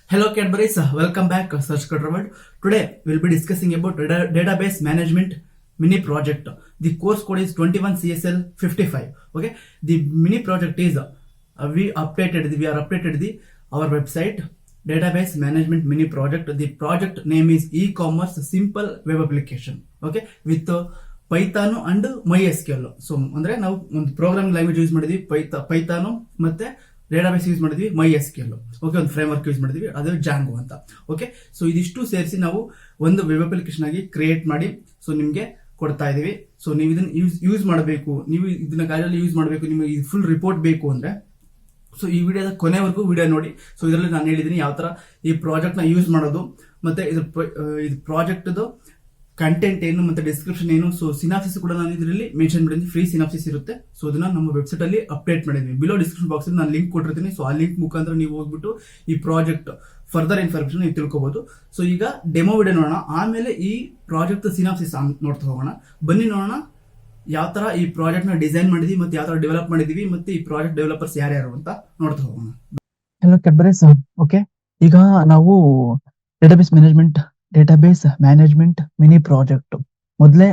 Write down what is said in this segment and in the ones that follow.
Hello Cadbury's, welcome back Search Code Robert. Today we'll be discussing about database management mini project. The course code is 21CSL 55. Okay, the mini project is we are updated our website database management mini project. The project name is Ecommerce simple web application. Okay, with Python and MySQL. So ಅಂದ್ರೆ ನಾವು ಒಂದು programming language use ಮಾಡಿದ್ವಿ Python ಮತ್ತೆ database use ಮಾಡಿದ್ವಿ MySQL. Okay, ಒಂದು frame work use ಮಾಡಿದ್ವಿ, ಅದು Django ಅಂತ. ಓಕೆ, ಸೊ ಇದಿಷ್ಟು ಸೇರಿಸಿ ನಾವು ಒಂದು ವೆಬ್ ಅಪ್ಲಿಕೇಶನ್ ಆಗಿ ಕ್ರಿಯೇಟ್ ಮಾಡಿ ಸೊ ನಿಮಗೆ ಕೊಡ್ತಾ ಇದೀವಿ. ಸೊ ನೀವು ಇದನ್ನ ಯೂಸ್ ಮಾಡಬೇಕು, ನೀವು ಇದನ್ನ ಕಾರ್ಯದಲ್ಲಿ ಯೂಸ್ ಮಾಡಬೇಕು, ನಿಮಗೆ ಫುಲ್ ರಿಪೋರ್ಟ್ ಬೇಕು ಅಂದ್ರೆ ಸೊ ಈ ವಿಡಿಯೋದ ಕೊನೆವರೆಗೂ ವಿಡಿಯೋ ನೋಡಿ. ಸೊ ಇದರಲ್ಲಿ ನಾನು ಹೇಳಿದ್ದೀನಿ ಯಾವ ತರ ಈ ಪ್ರಾಜೆಕ್ಟ್ ನ ಯೂಸ್ ಮಾಡೋದು, ಮತ್ತೆ ಇದು ಪ್ರಾಜೆಕ್ಟ್ ಕಂಟೆಂಟ್ ಏನು ಮತ್ತೆ ಡಿಸ್ಕ್ರಿಪ್ಷನ್ ಏನು. ಸೊ ಸಿನಾಪ್ಸಿಸ್ ಕೂಡ ನಾನು ಇದರಲ್ಲಿ ಮೆನ್ಷನ್ ಮಾಡಿದ್ದೀನಿ, ಫ್ರೀ ಸಿನಾಪ್ಸಿಸ್ ಇರುತ್ತೆ. ಸೊ ಅದನ್ನ ನಮ್ಮ ವೆಬ್ಸೈಟ್ ಅಲ್ಲಿ ಅಪ್ಡೇಟ್ ಮಾಡಿದ್ವಿ. ಬಿಲೋ ಡಿಸ್ಕ್ರಿಪ್ಷನ್ ಬಾಕ್ಸ್ ಅಲ್ಲಿ ನಾನು ಲಿಂಕ್ ಕೊಟ್ಟಿರ್ತೀನಿ. ಸೊ ಆ ಲಿಂಕ್ ಮುಖಾಂತರ ನೀವು ಹೋಗ್ಬಿಟ್ಟು ಈ ಪ್ರಾಜೆಕ್ಟ್ ಫರ್ದರ್ ಇನ್ಫಾರ್ಮೇಶನ್ ನೀವು ತಿಳ್ಕೋಬಹುದು. ಸೊ ಈಗ ಡೆಮೋ ವಿಡಿಯೋ ನೋಡೋಣ, ಆಮೇಲೆ ಈ ಪ್ರಾಜೆಕ್ಟ್ ಸಿನಾಪ್ಸಿಸ್ ನೋಡ್ತಾ ಹೋಗೋಣ. ಬನ್ನಿ ನೋಡೋಣ ಯಾವ ತರ ಈ ಪ್ರಾಜೆಕ್ಟ್ ನ ಡಿಸೈನ್ ಮಾಡಿದ್ವಿ ಮತ್ತೆ ಯಾವ ತರ ಡೆವಲಪ್ ಮಾಡಿದೀವಿ, ಮತ್ತೆ ಈ ಪ್ರಾಜೆಕ್ಟ್ ಡೆವಲಪರ್ಸ್ ಯಾರ್ಯಾರು ಅಂತ ನೋಡ್ತಾ ಹೋಗೋಣ. ಹಲೋ ಕೆಡ್ಬರೇಸ್. ಓಕೆ, ಈಗ ನಾವು ಡೇಟಾಬೇಸ್ ಮ್ಯಾನೇಜ್ಮೆಂಟ್ ಮಿನಿ ಪ್ರಾಜೆಕ್ಟ್ ಮೊದಲೇ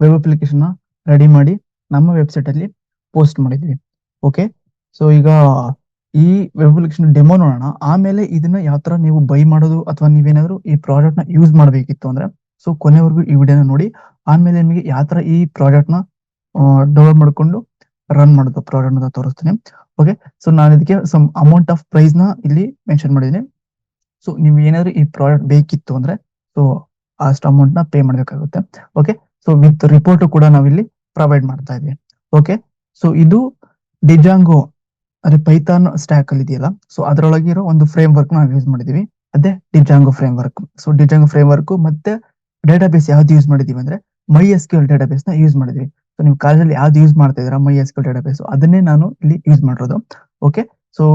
ವೆಬ್ ಅಪ್ಲಿಕೇಶನ್ ರೆಡಿ ಮಾಡಿ ನಮ್ಮ ವೆಬ್ಸೈಟ್ ಅಲ್ಲಿ ಪೋಸ್ಟ್ ಮಾಡಿದ್ವಿ. ಓಕೆ, ಸೊ ಈಗ ಈ ವೆಬ್ ಅಪ್ಲಿಕೇಶನ್ ಡೆಮೋ ನೋಡೋಣ, ಆಮೇಲೆ ಇದನ್ನ ಯಾವ ತರ ನೀವು ಬೈ ಮಾಡೋದು ಅಥವಾ ನೀವೇನಾದ್ರು ಈ ಪ್ರಾಜೆಕ್ಟ್ ನ ಯೂಸ್ ಮಾಡಬೇಕಿತ್ತು ಅಂದ್ರೆ ಸೊ ಕೊನೆವರೆಗೂ ಈ ವಿಡಿಯೋನ ನೋಡಿ. ಆಮೇಲೆ ನಿಮಗೆ ಯಾವ ತರ ಈ ಪ್ರಾಜೆಕ್ಟ್ ನ ಡೌನ್ಲೋಡ್ ಮಾಡ್ಕೊಂಡು ರನ್ ಮಾಡೋದು ಪ್ರಾಜೆಕ್ಟ್ ಅಂತ ತೋರಿಸ್ತೀನಿ. ಓಕೆ, ಸೊ ನಾನು ಇದಕ್ಕೆ ಸಮ್ ಅಮೌಂಟ್ ಆಫ್ ಪ್ರೈಸ್ ನ ಇಲ್ಲಿ ಮೆನ್ಷನ್ ಮಾಡಿದ್ದೀನಿ. ಸೊ ನೀವು ಏನಾದ್ರು ಈ ಪ್ರಾಡಕ್ಟ್ ಬೇಕಿತ್ತು ಅಂದ್ರೆ ಸೊ ಅಷ್ಟು ಅಮೌಂಟ್ ನ ಪೇ ಮಾಡ್ಬೇಕಾಗುತ್ತೆ. ಓಕೆ, ಸೊ ವಿತ್ ರಿಪೋರ್ಟ್ ಕೂಡ ನಾವಿಲ್ಲಿ ಪ್ರೊವೈಡ್ ಮಾಡ್ತಾ ಇದ್ವಿ. ಓಕೆ, ಸೊ ಇದು ಡಿಜಾಂಗೋ ಅದೇ ಪೈಥಾನ್ ಸ್ಟ್ಯಾಕ್ ಅಲ್ಲಿ ಇದೆಯಲ್ಲ, ಸೊ ಅದರೊಳಗೆ ಇರೋ ಒಂದು ಫ್ರೇಮ್ ವರ್ಕ್ ನಾವು ಯೂಸ್ ಮಾಡಿದೀವಿ, ಅದೇ Django framework. So Django framework ಮತ್ತೆ ಡೇಟಾಬೇಸ್ ಯಾವ್ದು ಯೂಸ್ ಮಾಡಿದೀವಿ ಅಂದ್ರೆ MySQL ಡೇಟಾಬೇಸ್ ನ ಯೂಸ್ ಮಾಡಿದ್ವಿ. ಸೊ ನೀವು ಕಾಲೇಜಲ್ಲಿ ಯಾವ್ದು ಯೂಸ್ ಮಾಡ್ತಾ ಇದ್ದೀರಾ MySQL ಡೇಟಾಬೇಸ್, ಅದನ್ನೇ ನಾನು ಇಲ್ಲಿ ಯೂಸ್ ಮಾಡಿರೋದು. ಓಕೆ, ಸೊ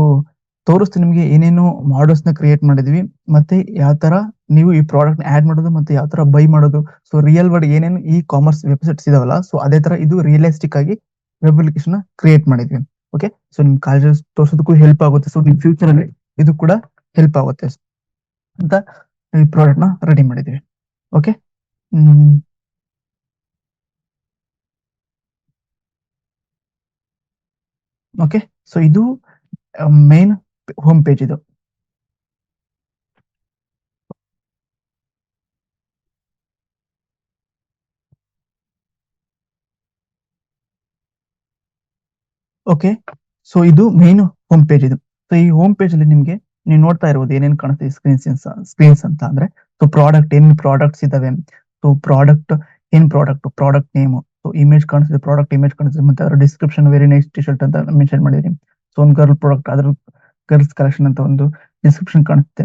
ತೋರಿಸ್ತೀನಿ ನಿಮ್ಗೆ ಏನೇನು ಮಾಡಲ್ಸ್ ನ ಕ್ರಿಯೇಟ್ ಮಾಡಿದ್ವಿ ಮತ್ತೆ ಯಾವ ತರ ನೀವು ಈ ಪ್ರಾಡಕ್ಟ್ ಆಡ್ ಮಾಡೋದು ಮತ್ತೆ ಯಾವ ತರ ಬೈ ಮಾಡೋದು. ಸೊ ರಿಯಲ್ ವರ್ಡ್ ಏನೇನು ಈ ಕಾಮರ್ಸ್ ವೆಬ್ಸೈಟ್ಸ್ ಇದಾವಲ್ಲ, ಸೊ ಅದೇ ತರ ಇದು ರಿಯಲಿಸ್ಟಿಕ್ ಆಗಿ ವೆಬ್ ಅಪ್ಲಿಕೇಶನ್ ಕ್ರಿಯೇಟ್ ಮಾಡಿದ್ವಿ. ಓಕೆ, ಸೊ ನಿಮ್ ಕಾಲೇಜ್ ತೋರಿಸೋದಕ್ಕೂ ಹೆಲ್ಪ್ ಆಗುತ್ತೆ, ಸೊ ನಿಮ್ ಫ್ಯೂಚರ್ ಅಲ್ಲಿ ಇದು ಕೂಡ ಹೆಲ್ಪ್ ಆಗುತ್ತೆ ಅಂತ ಈ ಪ್ರಾಡಕ್ಟ್ ನ ರೆಡಿ ಮಾಡಿದ್ವಿ. ಓಕೆ, ಓಕೆ, ಸೊ ಇದು ಮೇನ್ ಹೋಮ್ ಪೇಜ್. ಇದು ಓಕೆ, ಸೊ ಇದು ಮೇನ್ ಹೋಮ್ ಪೇಜ್. ಇದು ಸೊ ಈ ಹೋಮ್ ಪೇಜ್ ಅಲ್ಲಿ ನಿಮ್ಗೆ ನೀವು ನೋಡ್ತಾ ಇರ್ಬೋದು ಏನೇನ್ ಕಾಣುತ್ತೆ ಸ್ಕ್ರೀನ್ಸ್ ಅಂತ ಅಂದ್ರೆ ಸೊ ಪ್ರಾಡಕ್ಟ್ ಏನ್ ಪ್ರಾಡಕ್ಟ್ಸ್ ಇದಾವೆ. So product product name, so image ಕಾಣಿಸುತ್ತೆ, ಪ್ರಾಡಕ್ಟ್ ಇಮೇಜ್ ಕಾಣಿಸುತ್ತೆ, ಮತ್ತೆ ಅದರ description very nice T shirt ಅಂತ ಮೆನ್ಷನ್ ಮಾಡಿದೀನಿ. ಸೊ ಒಂದು ಗರ್ಲ್ ಪ್ರಾಡಕ್ಟ್, ಅದ್ರ ಗರ್ಲ್ಸ್ ಕಲೆಕ್ಷನ್ ಅಂತ ಒಂದು ಡಿಸ್ಕ್ರಿಪ್ಷನ್ ಕಾಣುತ್ತೆ.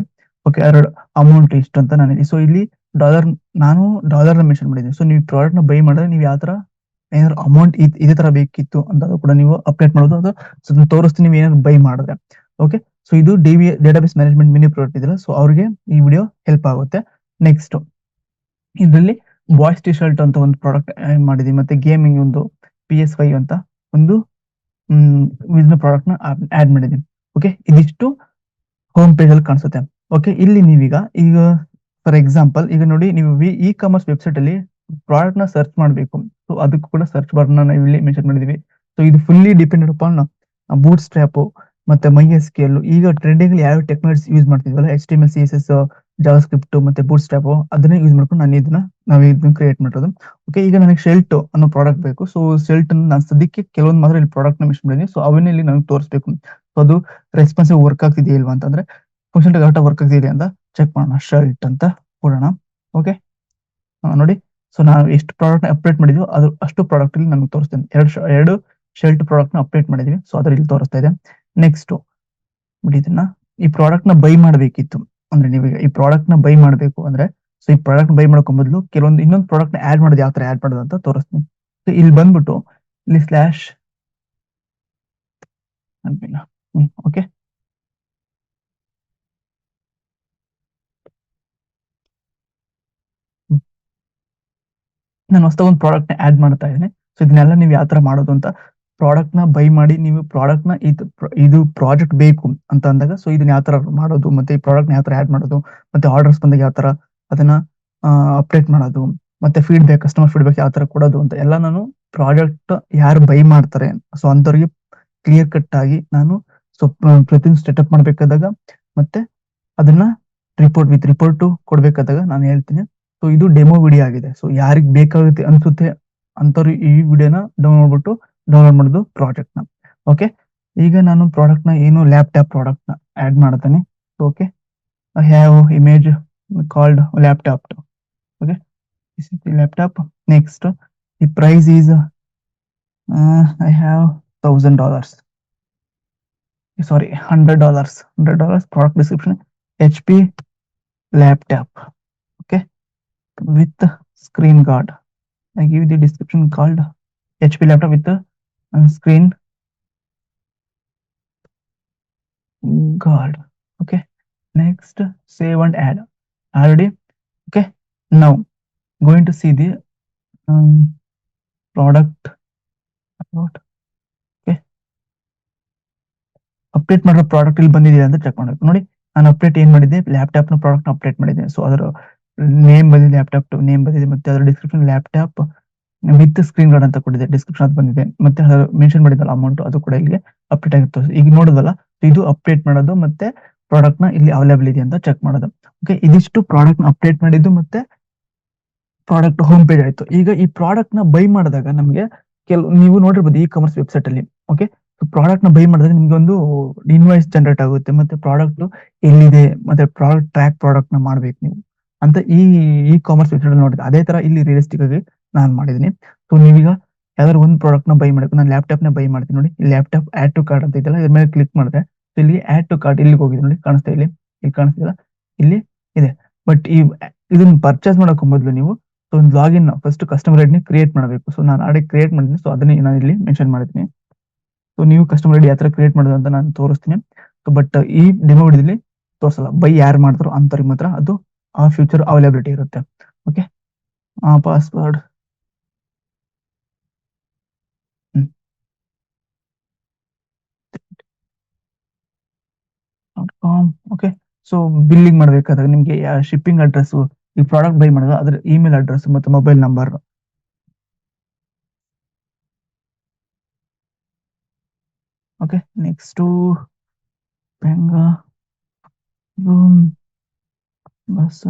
ಓಕೆ, ಅದರ ಅಮೌಂಟ್ ಇಷ್ಟು ಅಂತ ನಾನು ಸೊ ಇಲ್ಲಿ ನಾನು ಡಾಲರ್ ಮೆನ್ಷನ್ ಮಾಡಿದ್ದೀನಿ. ಸೊ ನೀವು ಪ್ರಾಡಕ್ಟ್ ನ ಬೈ ಮಾಡಿದ್ರೆ ನೀವು ಯಾವ ತರ ಏನಾದ್ರು ಅಮೌಂಟ್ ಇದೇ ತರ ಬೇಕಿತ್ತು ಅಂತ ಕೂಡ ನೀವು ಅಪ್ಡೇಟ್ ಮಾಡೋದು, ಅದು ಸೊ ತೋರಿಸ್ತೀನಿ ನೀವು ಏನಾದ್ರು ಬೈ ಮಾಡಿದ್ರೆ. ಓಕೆ, ಸೊ ಇದು ಡೇಟಾಬೇಸ್ ಮ್ಯಾನೇಜ್ಮೆಂಟ್ ಮಿನಿ ಪ್ರಾಡಕ್ಟ್ ಇದೆಯಲ್ಲ, ಸೊ ಅವ್ರಿಗೆ ಈ ವಿಡಿಯೋ ಹೆಲ್ಪ್ ಆಗುತ್ತೆ. ನೆಕ್ಸ್ಟ್ ಇದರಲ್ಲಿ ಬಾಯ್ಸ್ ಟಿ ಶರ್ಟ್ ಅಂತ ಒಂದು ಪ್ರಾಡಕ್ಟ್ ಮಾಡಿದೀವಿ, ಮತ್ತೆ ಗೇಮಿಂಗ್ ಒಂದು PS5 ಅಂತ ಒಂದು ಪ್ರಾಡಕ್ಟ್ ನ ಆಡ್ ಮಾಡಿದೀನಿ. ಓಕೆ, ಇದಿಷ್ಟು ಹೋಮ್ ಪೇಜ್ ಅಲ್ಲಿ ಕಾಣಿಸುತ್ತೆ. ಓಕೆ, ಇಲ್ಲಿ ಈಗ ಫಾರ್ ಎಕ್ಸಾಂಪಲ್ ಈಗ ನೋಡಿ, ನೀವು ಇ-ಕಾಮರ್ಸ್ ವೆಬ್ಸೈಟ್ ಅಲ್ಲಿ ಪ್ರಾಡಕ್ಟ್ ನ ಸರ್ಚ್ ಮಾಡಬೇಕು, ಸೊ ಅದಕ್ಕೂ ಕೂಡ ಸರ್ಚ್ ಬಾರ್ ನಾವು ಇಲ್ಲಿ ಮೆನ್ಷನ್ ಮಾಡಿದೀವಿ. ಸೊ ಇದು fully depended upon bootstrap ಮತ್ತೆ MySQL. ಈಗ ಟ್ರೆಂಡಿಂಗ್ ಯಾವ ಟೆಕ್ನಾಲಜಿ ಯೂಸ್ ಮಾಡ್ತಿದ್ವಲ್ಲ, HTML CSS ಜಾವಾಸ್ಕ್ರಿಪ್ಟ್ ಮತ್ತೆ ಬೂಟ್ ಸ್ಟ್ರ್ಯಾಪ್, ಅದನ್ನೇ ಯೂಸ್ ಮಾಡ್ಕೊಂಡು ನಾವು ಇದನ್ನ ಕ್ರಿಯೇಟ್ ಮಾಡೋದು. ಓಕೆ, ಈಗ ನನಗೆ ಶೆಲ್ಟ್ ಅನ್ನೋ ಪ್ರಾಡಕ್ಟ್ ಬೇಕು. ಸೊ ಶೆಲ್ಟ್ ನಾನು ಸದ್ಯಕ್ಕೆ ಕೆಲವೊಂದು ಮಾತ್ರ ಇಲ್ಲಿ ಪ್ರಾಡಕ್ಟ್ ನ ಮೆನ್ಷನ್ ಮಾಡಿದೀನಿ. ಸೊ ಅವನ್ನೇ ಇಲ್ಲಿ ನನಗೆ ತೋರಿಸಬೇಕು. ಸೊ ಅದು ರೆಸ್ಪಾನ್ಸಿವ್ ವರ್ಕ್ ಆಗ್ತಿದೆಯಾ ಇಲ್ವಾ ಅಂತಂದ್ರೆ ಫಂಕ್ಷನ್ ಕರೆಕ್ಟ್ ವರ್ಕ್ ಆಗ್ತಿದೆಯಾ ಅಂತ ಚೆಕ್ ಮಾಡೋಣ. ಶರ್ಟ್ ಅಂತ ಕೊಡೋಣ. ಓಕೆ, ನೋಡಿ, ಸೊ ನಾವು ಎಷ್ಟು ಪ್ರಾಡಕ್ಟ್ ಅಪ್ಡೇಟ್ ಮಾಡಿದ್ವಿ ಅದು ಅಷ್ಟು ಪ್ರಾಡಕ್ಟ್ ಇಲ್ಲಿ ನಮಗೆ ತೋರಿಸ್ತೇನೆ. ಎರಡು ಶರ್ಟ್ ಪ್ರಾಡಕ್ಟ್ ನ ಅಪ್ಡೇಟ್ ಮಾಡಿದೀವಿ, ಸೊ ಅದ್ರಲ್ಲಿ ತೋರಿಸ್ತಾ ಇದೆ. ನೆಕ್ಸ್ಟ್ ಇದನ್ನ ಈ ಪ್ರಾಡಕ್ಟ್ ನ ಬೈ ಮಾಡಬೇಕಿತ್ತು ಅಂದ್ರೆ ನೀವೀಗ ಈ ಪ್ರಾಡಕ್ಟ್ ನ ಬೈ ಮಾಡಬೇಕು ಅಂದ್ರೆ ಸೊ ಈ ಪ್ರಾಡಕ್ಟ್ ಬೈ ಮಾಡ್ಕೊಂಡ್ ಬದಲು ಇನ್ನೊಂದು ಪ್ರಾಡಕ್ಟ್ ನ ಆಡ್ ಮಾಡೋದು ಯಾವ ತರ ಆಡ್ ಮಾಡೋದು ಅಂತ ತೋರಿಸ್ತೀನಿ. ಸೊ ಇಲ್ಲಿ ಬಂದ್ಬಿಟ್ಟು ಇಲ್ಲಿ ಸ್ಲಾಶ್ ಓಕೆ, ನಾನು ಹೊಸದ ಒಂದು ಪ್ರಾಡಕ್ಟ್ ನ ಆಡ್ ಮಾಡ್ತಾ ಇದ್ದೀನಿ. ಸೊ ಇದನ್ನೆಲ್ಲ ನೀವು ಯಾವ ತರ ಮಾಡೋದು ಅಂತ ಪ್ರಾಡಕ್ಟ್ ನ ಬೈ ಮಾಡಿ ನೀವು ಪ್ರಾಡಕ್ಟ್ ನ ಇದು ಪ್ರಾಜೆಕ್ಟ್ ಬೇಕು ಅಂತ ಅಂದಾಗ ಸೊ ಇದನ್ನ ಯಾವ ತರ ಮಾಡೋದು, ಮತ್ತೆ ಈ ಪ್ರಾಡಕ್ಟ್ ನ ಯಾವ ತರ ಆಡ್ ಮಾಡೋದು, ಮತ್ತೆ ಆರ್ಡರ್ಸ್ ಬಂದಾಗ ಯಾವ ತರ ಅದನ್ನ ಅಪ್ಡೇಟ್ ಮಾಡೋದು, ಮತ್ತೆ ಫೀಡ್ಬ್ಯಾಕ್, ಕಸ್ಟಮರ್ ಫೀಡ್ಬ್ಯಾಕ್ ಯಾವ ತರ ಕೊಡೋದು ಅಂತ ಎಲ್ಲ ನಾನು ಪ್ರಾಜೆಕ್ಟ್ ಯಾರು ಬೈ ಮಾಡ್ತಾರೆ ಸೊ ಅಂತವ್ರಿಗೆ ಕ್ಲಿಯರ್ ಕಟ್ ಆಗಿ ನಾನು ಸೊ ಪ್ರತಿಯೊಂದು ಸ್ಟೆಟಪ್ ಮಾಡ್ಬೇಕಾದಾಗ ಮತ್ತೆ ಅದನ್ನ ರಿಪೋರ್ಟ್ ಕೊಡ್ಬೇಕಾದಾಗ ನಾನು ಹೇಳ್ತೀನಿ. ಸೊ ಇದು ಡೆಮೋ ವಿಡಿಯೋ ಆಗಿದೆ. ಸೊ ಯಾರಿಗ್ ಬೇಕಾಗುತ್ತೆ ಅನ್ಸುತ್ತೆ ಅಂತವ್ರು ಈ ವಿಡಿಯೋನ ಡೌನ್ಲೋಡ್ ಮಾಡೋದು ಪ್ರಾಜೆಕ್ಟ್ ನ. ಓಕೆ, ಈಗ ನಾನು ಪ್ರಾಡಕ್ಟ್ ನ ಏನು ಲ್ಯಾಪ್ಟಾಪ್ ಪ್ರಾಡಕ್ಟ್ ನ ಆಡ್ ಮಾಡ್ತಾನೆ. Okay, I have image called laptop. Okay, this is the laptop. Next, the price is I have $1,000. Sorry, $100. Product description: HP laptop. Okay, with screen guard. I give the description called HP laptop with the screen guard. Okay, next, save and add. Already. Okay, now going to see the product okay, update ಮಾಡಿರೋ product ಇಲ್ಲಿ ಬಂದಿದೆ ಅಂತ check ಮಾಡಬೇಕು. ನೋಡಿ, ನಾನು update ಏನ್ ಮಾಡಿದ್ದೆ, laptop ನ ಪ್ರಾಡಕ್ಟ್ ನ ಅಪ್ಡೇಟ್ ಮಾಡಿದ್ದೆ. ಸೊ ಅದರ ನೇಮ್ ಬಂದಿದೆ, ಲ್ಯಾಪ್ಟಾಪ್ ನೇಮ್ ಬಂದಿದೆ, ಮತ್ತೆ ಅದರ description laptop with screen guard ಅಂತ ಕೊಟ್ಟಿದೆ, ಡಿಸ್ಕ್ರಿಪ್ಷನ್ ಅದು ಬಂದಿದೆ, ಮತ್ತೆ ಮೆನ್ಷನ್ ಮಾಡಿದಲ್ಲ ಅಮೌಂಟ್ ಅದು ಕೂಡ ಇಲ್ಲಿಗೆ ಅಪ್ಡೇಟ್ ಆಗುತ್ತೆ. ಈಗ ನೋಡೋದಲ್ಲ, ಇದು ಅಪ್ಡೇಟ್ ಮಾಡೋದು ಮತ್ತೆ ಪ್ರಾಡಕ್ಟ್ ನ ಇಲ್ಲಿ ಅವೈಲೇಬಲ್ ಇದೆ ಅಂತ ಚೆಕ್ ಮಾಡೋದು. ಓಕೆ, ಇದಿಷ್ಟು ಪ್ರಾಡಕ್ಟ್ ನ ಅಪ್ಡೇಟ್ ಮಾಡಿದ್ದು ಮತ್ತೆ ಪ್ರಾಡಕ್ಟ್ ಹೋಮ್ ಪೇಜ್ ಆಯ್ತು. ಈಗ ಈ ಪ್ರಾಡಕ್ಟ್ ನ ಬೈ ಮಾಡಿದಾಗ ನಮಗೆ ನೀವು ನೋಡಿರ್ಬೋದು ಇ ಕಾಮರ್ಸ್ ವೆಬ್ಸೈಟ್ ಅಲ್ಲಿ. ಓಕೆ, ಪ್ರಾಡಕ್ಟ್ ನ ಬೈ ಮಾಡಿದಾಗ ನಿಮ್ಗೆ ಒಂದು ಇನ್ವಾಯ್ಸ್ ಜನರೇಟ್ ಆಗುತ್ತೆ, ಮತ್ತೆ ಪ್ರಾಡಕ್ಟ್ ಎಲ್ಲಿದೆ, ಮತ್ತೆ ಪ್ರಾಡಕ್ಟ್ ನ ಮಾಡ್ಬೇಕು ನೀವು ಅಂತ ಈ ಕಾಮರ್ಸ್ ವೆಬ್ಸೈಟ್ ಅಲ್ಲಿ ನೋಡಿದ್ರೆ. ಅದೇ ತರ ಇಲ್ಲಿ ರಿಯಲಿಸ್ಟಿಕ್ ಆಗಿ ನಾನು ಮಾಡಿದೀನಿ. ಸೊ ನೀವೀಗ ಯಾವ್ದಾದ್ರು ಒಂದು ಪ್ರಾಡಕ್ಟ್ ನ ಬೈ ಮಾಡಬೇಕು. ನಾನು ಲ್ಯಾಪ್ಟಾಪ್ ನ ಬೈ ಮಾಡ್ತೀನಿ. ನೋಡಿ, ಈ ಲ್ಯಾಪ್ಟಾಪ್ ಆಡ್ ಟು ಕಾರ್ಟ್ ಅಂತ ಇದೆಯಲ್ಲ, ಇದ್ರ ಮೇಲೆ ಕ್ಲಿಕ್ ಮಾಡಿದ್ರೆ ಇಲ್ಲಿ ಆಡ್ ಟು ಕಾರ್ಟ್ ಇಲ್ಲಿಗೆ ಹೋಗಿದೆ. ನೋಡಿ, ಕಾಣಿಸ್ತಾ ಇಲ್ಲಿ ಕಾಣಿಸ್ತಿಲ್ಲ, ಇಲ್ಲಿ ಇದೆ. ಬಟ್ ಇದನ್ನ ಪರ್ಚೇಸ್ ಮಾಡಕ್ ಮೊದಲು ನೀವು ಒಂದು login first customer ID create ಮಾಡಬೇಕು. ಸೊ ನಾನು ಆಡಿ ಕ್ರಿಯೇಟ್ ಮಾಡಿದ್ದೀನಿ. ಸೊ ಅದನ್ನೇ ನಾನು ಇಲ್ಲಿ ಮೆನ್ಷನ್ ಮಾಡಿದ್ದೀನಿ. ಸೊ ನೀವು ಕಸ್ಟಮರ್ ಐಡಿ ಯಾವ ತರ ಕ್ರಿಯೇಟ್ ಮಾಡೋದು ಅಂತ ನಾನು ತೋರಿಸ್ತೀನಿ. ಬಟ್ ಈ ಡೆಮೋ ವಿಡಿಯೋದಲ್ಲಿ ತೋರಿಸಲ್ಲ. ಬೈ ಯಾರು ಮಾಡ್ತಾರೋ ಅಂತವ್ರಿಗೆ ಮಾತ್ರ ಅದು ಆ ಫ್ಯೂಚರ್ ಅವೈಲಬಿಲಿಟಿ ಇರುತ್ತೆ. Okay, password okay. So billing ಮಾಡ್ಬೇಕಾದ್ರೆ ನಿಮ್ಗೆ ಶಿಪ್ಪಿಂಗ್ ಅಡ್ರೆಸ್, ಈ ಪ್ರಾಡಕ್ಟ್ ಬೈ ಮಾಡಿದ್ರೆ ಅದ್ರ ಇಮೇಲ್ ಅಡ್ರೆಸ್ ಮತ್ತೆ ಮೊಬೈಲ್ ನಂಬರ್. ಓಕೆ, ನೆಕ್ಸ್ಟ್ ಬಸ್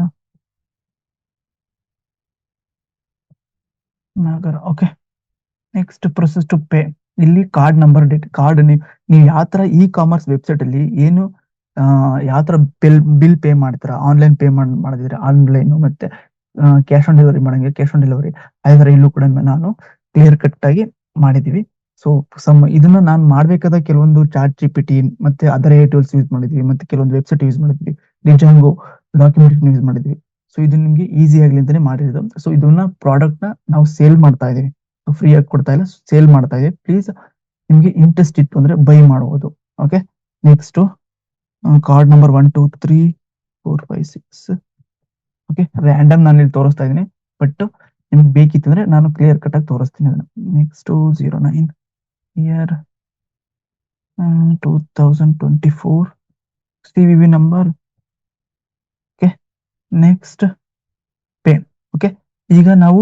ನಗರ. Okay, next process to pay. ಇಲ್ಲಿ ಕಾರ್ಡ್ ನಂಬರ್ ಕಾರ್ಡ್ ನೀವು ಯಾವ ತರ ಇ ಕಾಮರ್ಸ್ ವೆಬ್ಸೈಟ್ ಅಲ್ಲಿ ಏನು ಯಾವ ತರ ಬಿಲ್ ಪೇ ಮಾಡ್ತೀರಾ, ಆನ್ಲೈನ್ ಪೇ ಮಾಡಿದ್ರೆ ಆನ್ಲೈನ್, ಮತ್ತೆ ಕ್ಯಾಶ್ ಆನ್ ಡೆಲಿವರಿ ಮಾಡಂಗೆ ಕ್ಯಾಶ್ ಆನ್ ಡೆಲಿವರಿ, ಅದೇ ತರ ಇಲ್ಲೂ ಕೂಡ ನಾನು ಕ್ಲಿಯರ್ ಕಟ್ ಆಗಿ ಮಾಡಿದೀವಿ. ಸೊ ಇದನ್ನ ನಾನು ಮಾಡ್ಬೇಕಾದ ಕೆಲವೊಂದು ಚಾಟ್ ಜಿಪಿಟಿ ಮತ್ತೆ ಅದರ್ ಟೂಲ್ಸ್ ಯೂಸ್ ಮಾಡಿದ್ವಿ, ಮತ್ತೆ ಕೆಲವೊಂದು ವೆಬ್ಸೈಟ್ ಯೂಸ್ ಮಾಡಿದ್ವಿ, ಡಿಜಾಂಗೋ ಡಾಕ್ಯುಮೆಂಟೇಶನ್ ಯೂಸ್ ಮಾಡಿದ್ವಿ. ಸೊ ಇದು ನಿಮ್ಗೆ ಈಸಿ ಆಗ್ಲಿ ಅಂತಾನೆ ಮಾಡಿರೋದು. ಸೊ ಇದನ್ನ ಪ್ರಾಡಕ್ಟ್ ನ ನಾವು ಸೇಲ್ ಮಾಡ್ತಾ ಇದೀವಿ, ಫ್ರೀ ಆಗಿ ಕೊಡ್ತಾ ಇಲ್ಲ, ಸೇಲ್ ಮಾಡ್ತಾ ಇದೀವಿ. ಪ್ಲೀಸ್ ನಿಮ್ಗೆ ಇಂಟ್ರೆಸ್ಟ್ ಇತ್ತು ಅಂದ್ರೆ ಬೈ ಮಾಡಬಹುದು. Okay, next card number 1 2 3 4 5 6. Okay, random ನಾನು ಇಲ್ಲಿ ತೋರಿಸ್ತಾ ಇದೀನಿ, ಬಟ್ ನಿಮ್ಗೆ ಬೇಕಿತ್ತು ಅಂದ್ರೆ ನಾನು ಕ್ಲಿಯರ್ ಕಟ್ ಆಗಿ ತೋರಿಸ್ತೀನಿ ಅದನ್ನ. Next 09 year 2024 CVV number. Okay, next pay. Okay, ಈಗ ನಾವು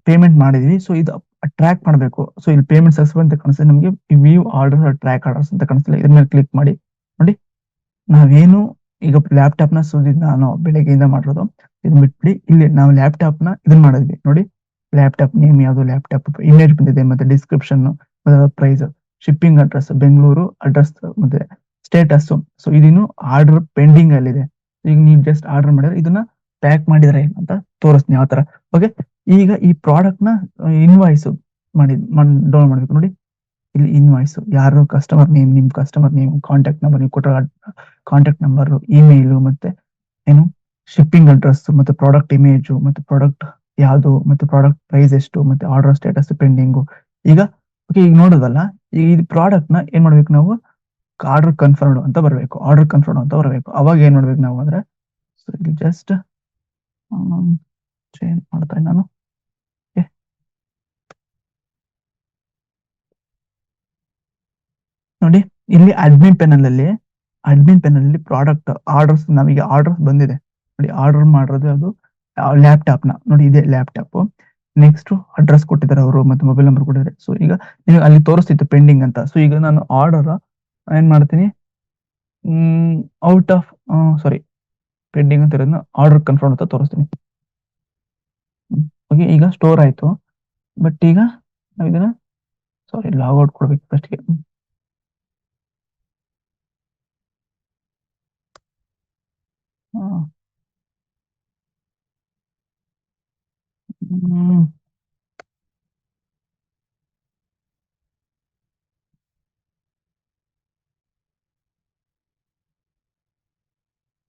ಪೇಮೆಂಟ್ ಮಾಡಿದೀವಿ. ಸೊ ಇದು ಟ್ರ್ಯಾಕ್ ಮಾಡಬೇಕು. ಸೊ ಇಲ್ಲಿ ಪೇಮೆಂಟ್ ಸಕ್ಸಸ್ಫುಲ್ ಅಂತ ಕಾಣಿಸ್ತದೆ ನಮಗೆ. ವ್ಯೂ ಆರ್ಡರ್ ಟ್ರ್ಯಾಕ್ ಆರ್ಡರ್ಸ್ ಅಂತ ಕಾಣಿಸ್ತಿಲ್ಲ, ಇದ್ರ ಮೇಲೆ ಕ್ಲಿಕ್ ಮಾಡಿ. ನೋಡಿ, ನಾವೇನು ಈಗ ಲ್ಯಾಪ್ಟಾಪ್ ನ ನಾನು ಬೆಳಗ್ಗೆಯಿಂದ ಮಾಡಿರೋದು ಇದನ್ನ ಬಿಟ್ಬಿಡಿ. ಇಲ್ಲಿ ನಾವು ಲ್ಯಾಪ್ಟಾಪ್ ನ ಇದನ್ನ ಮಾಡಿದ್ವಿ. ನೋಡಿ, ಲ್ಯಾಪ್ಟಾಪ್ ನೇಮ್ ಯಾವುದು, ಲ್ಯಾಪ್ಟಾಪ್ ಇಮೇಜ್ ಬಂದಿದೆ, ಮತ್ತೆ description, price, shipping address Bengaluru address, ಮತ್ತೆ ಸ್ಟೇಟಸ್. ಸೊ ಇದಿನ್ನು ಆರ್ಡರ್ ಪೆಂಡಿಂಗ್ ಅಲ್ಲಿದೆ. ಈಗ ನೀವು ಜಸ್ಟ್ ಆರ್ಡರ್ ಮಾಡಿದ್ರೆ ಇದನ್ನ ಪ್ಯಾಕ್ ಮಾಡಿದ್ರೆ ಅಂತ ತೋರಿಸ್ತೀನಿ ಯಾವ ತರ. ಓಕೆ, ಈಗ ಈ ಪ್ರಾಡಕ್ಟ್ ನ ಇನ್ವಾಯ್ಸ್ ಡೌನ್ ಮಾಡ್ಬೇಕು. ನೋಡಿ, ಇಲ್ಲಿ ಇನ್ವಾಯ್ಸ್ ಯಾರು ಕಸ್ಟಮರ್ ನೇಮ್, ನಿಮ್ ಕಸ್ಟಮರ್ ನೇಮ್, ಕಾಂಟ್ಯಾಕ್ಟ್ ನಂಬರ್, ನೀವು ಕೊಟ್ಟರ ಕಾಂಟ್ಯಾಕ್ಟ್ ನಂಬರ್, ಇಮೇಲ್, ಮತ್ತೆ ಏನು ಶಿಪ್ಪಿಂಗ್ ಅಡ್ರೆಸ್, ಮತ್ತೆ ಪ್ರಾಡಕ್ಟ್ ಇಮೇಜ್, ಮತ್ತೆ ಪ್ರಾಡಕ್ಟ್ ಯಾವುದು, ಮತ್ತೆ ಪ್ರಾಡಕ್ಟ್ ಪ್ರೈಸ್ ಎಷ್ಟು, ಮತ್ತೆ ಆರ್ಡರ್ ಸ್ಟೇಟಸ್ ಪೆಂಡಿಂಗು. ಈಗ ಓಕೆ, ಈಗ ನೋಡೋದಲ್ಲ, ಈ ಪ್ರಾಡಕ್ಟ್ ನ ಏನ್ ಮಾಡ್ಬೇಕು ನಾವು, ಆರ್ಡರ್ ಕನ್ಫರ್ಮ್ಡ್ ಅಂತ ಬರಬೇಕು. ಅವಾಗ ಏನ್ ಮಾಡ್ಬೇಕು ನಾವು ಅಂದ್ರೆ, ಜಸ್ಟ್ ಚೇಂಜ್ ಮಾಡ್ತಾ ನಾನು. ನೋಡಿ ಇಲ್ಲಿ ಅಡ್ಮಿನ್ ಪೆನಲ್ ಅಲ್ಲಿ ಪ್ರಾಡಕ್ಟ್ ಆರ್ಡರ್ಸ್ ನಮಗೆ ಆರ್ಡರ್ಸ್ ಬಂದಿದೆ ನೋಡಿ. ಆರ್ಡರ್ ಮಾಡಿರೋದು ಅದು ಲ್ಯಾಪ್ಟಾಪ್ ನ ನೋಡಿ, ಇದೆ ಲ್ಯಾಪ್ಟಾಪ್. ನೆಕ್ಸ್ಟ್ ಅಡ್ರೆಸ್ ಕೊಟ್ಟಿದ್ದಾರೆ ಅವರು, ಮತ್ತೆ ಮೊಬೈಲ್ ನಂಬರ್ ಕೊಟ್ಟಿದ್ದಾರೆ. ಸೊ ಈಗ ನಿಮಗೆ ಅಲ್ಲಿ ತೋರಿಸ್ತಿತ್ತು ಪೆಂಡಿಂಗ್ ಅಂತ. ಸೊ ಈಗ ನಾನು ಆರ್ಡರ್ ಏನ್ ಮಾಡ್ತೀನಿ, ಔಟ್ ಆಫ್ ಸಾರಿ ಪೆಂಡಿಂಗ್ ಅಂತ ಇರೋದನ್ನ ಆರ್ಡರ್ ಕನ್ಫರ್ಮ್ ಅಂತ ತೋರಿಸ್ತೀನಿ. ಓಕೆ, ಈಗ ಸ್ಟೋರ್ ಆಯ್ತು. ಬಟ್ ಈಗ ನಾವು ಇದನ್ನ ಸಾರಿ ಲಾಗೌಟ್ ಕೊಡ್ಬೇಕು ಫಸ್ಟ್ಗೆ.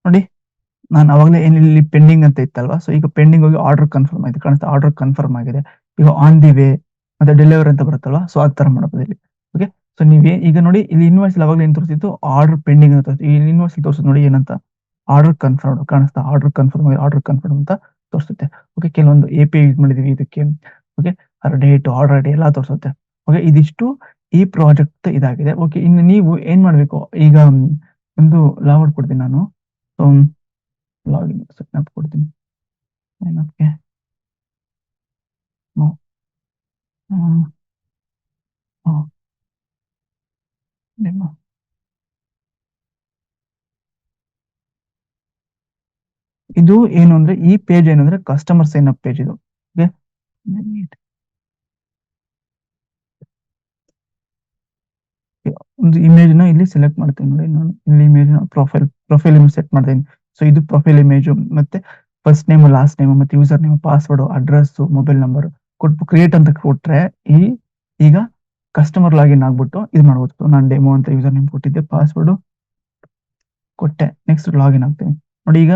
ನೋಡಿ ನಾನು ಅವಾಗಲೇ ಏನಿಲ್ಲಿ ಪೆಂಡಿಂಗ್ ಅಂತ ಇತ್ತಲ್ವಾ. ಸೊ ಈಗ ಪೆಂಡಿಂಗ್ ಹೋಗಿ ಆರ್ಡರ್ ಕನ್ಫರ್ಮ್ ಆಯ್ತು ಕಾಣಿಸ್ತಾ, ಆರ್ಡರ್ ಕನ್ಫರ್ಮ್ ಆಗಿದೆ. ಈಗ ಆನ್ ದಿ ವೇ ಮತ್ತೆ ಡೆಲಿವರ್ ಅಂತ ಬರುತ್ತಲ್ವಾ, ಸೊ ಆ ತರ ಮಾಡಬಹುದು ಇಲ್ಲಿ. ಓಕೆ, ಸೊ ನೀವೇ ಈಗ ನೋಡಿ ಇಲ್ಲಿ ಇನ್ವಾಯ್ಸ್ ಅವಾಗಲೇ ಏನ್ ತೋರಿಸಿತ್ತು, ಆರ್ಡರ್ ಪೆಂಡಿಂಗ್ ಅಂತ ತೋರಿಸ್ತು. ಈ ಇನ್ವಾಯ್ಸ್ ತೋರಿಸುತ್ತೆ ನೋಡಿ ಏನಂತ, ಆರ್ಡರ್ ಕನ್ಫರ್ಮ್ ಕಾಣಿಸ್ತಾ, ಆರ್ಡರ್ ಕನ್ಫರ್ಮ್ ಅಂತ ತೋರಿಸುತ್ತೆ. ಓಕೆ, ಕೆಲವೊಂದು API ಯೂಸ್ ಮಾಡಿದೀವಿ ಇದಕ್ಕೆ. ಓಕೆ, ಅದರ ಡೇಟ್, ಆರ್ಡರ್ ಐಡಿ ಎಲ್ಲ ತೋರಿಸುತ್ತೆ. ಓಕೆ, ಇದಿಷ್ಟು ಈ ಪ್ರಾಜೆಕ್ಟ್ ಇದಾಗಿದೆ. ಓಕೆ, ಇನ್ನು ನೀವು ಏನ್ ಮಾಡ್ಬೇಕು, ಈಗ ಒಂದು ಲಾಗೌಟ್ ಕೊಡ್ತೀನಿ ನಾನು. ಲಾಗಿನ್ ಸೆಟ್ಅಪ್ ಕೊಡ್ತೀನಿ. ಏನಕ್ಕೆ ಇದು ಏನು ಅಂದ್ರೆ, ಈ ಪೇಜ್ ಏನಂದ್ರೆ ಕಸ್ಟಮರ್ ಸೈನ್ ಅಪ್ ಪೇಜ್ ಇದು. ಓಕೆ, ಒಂದು ಇಮೇಜ್ ನ ಇಲ್ಲಿ ಸೆಲೆಕ್ಟ್ ಮಾಡ್ತೀನಿ ನೋಡಿ. ನಾನು ಇಲ್ಲಿ ಇಮೇಜ್ ನ ಪ್ರೊಫೈಲ್ ಇಮೇಜ್ ಸೆಟ್ ಮಾಡ್ತೀನಿ. ಸೊ ಇದು ಪ್ರೊಫೈಲ್ ಇಮೇಜ್, ಮತ್ತೆ ಫಸ್ಟ್ ನೇಮ್, ಲಾಸ್ಟ್ ನೇಮ್, ಮತ್ತೆ user name, password, address, mobile number ಕೊಟ್ಟು ಕ್ರಿಯೇಟ್ ಅಂತ ಕೊಟ್ರೆ ಈಗ ಕಸ್ಟಮರ್ ಲಾಗಿನ್ ಆಗ್ಬಿಟ್ಟು ಇದು ಮಾಡ್ಬೋದು. ನಾನು ಡೆಮೋ ಅಂತ ಯೂಸರ್ ನೇಮ್ ಕೊಟ್ಟಿದ್ದೆ, ಪಾಸ್ವರ್ಡ್ ಕೊಟ್ಟೆ, ನೆಕ್ಸ್ಟ್ ಲಾಗಿನ್ ಆಗ್ತೀನಿ ನೋಡಿ. ಈಗ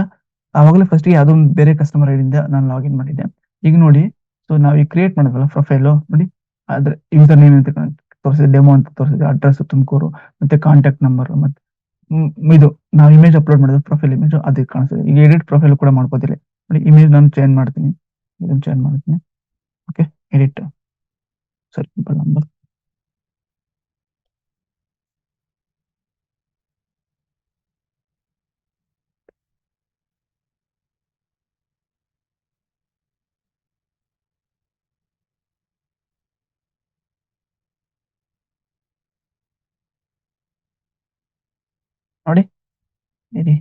ಆವಾಗಲೇ ಫಸ್ಟ್ ಯಾವುದೋ ಒಂದು ಬೇರೆ ಕಸ್ಟಮರ್ ಐಡಿಯಿಂದ ನಾನು ಲಾಗಿನ್ ಮಾಡಿದ್ದೆ. ಈಗ ನೋಡಿ, ಸೊ ನಾವು ಈಗ ಕ್ರಿಯೇಟ್ ಮಾಡಿದ್ವಲ್ಲ ಪ್ರೊಫೈಲು ನೋಡಿ, ಅದ್ರ ಯೂಸರ್ ನೇಮ್ ಅಂತ ತೋರಿಸಿದೆ, ಡೆಮೋ ಅಂತ ತೋರಿಸಿದೆ, ಅಡ್ರೆಸ್ ತುಮಕೂರು, ಮತ್ತೆ ಕಾಂಟ್ಯಾಕ್ಟ್ ನಂಬರ್, ಮತ್ತೆ ಇದು ನಾವು ಇಮೇಜ್ ಅಪ್ಲೋಡ್ ಮಾಡಿದ್ರೆ ಪ್ರೊಫೈಲ್ ಇಮೇಜ್ ಅದಕ್ಕೆ ಕಾಣಿಸ್ತದೆ. ಈಗ ಎಡಿಟ್ ಪ್ರೊಫೈಲ್ ಕೂಡ ಮಾಡ್ಬೋದಿಲ್ಲ ನೋಡಿ. ಇಮೇಜ್ ನಾನು ಚೇಂಜ್ ಮಾಡ್ತೀನಿ, ಇದನ್ನು ಚೇಂಜ್ ಮಾಡ್ತೀನಿ. Okay, edit simple number. ನೋಡಿ ಇರಿ,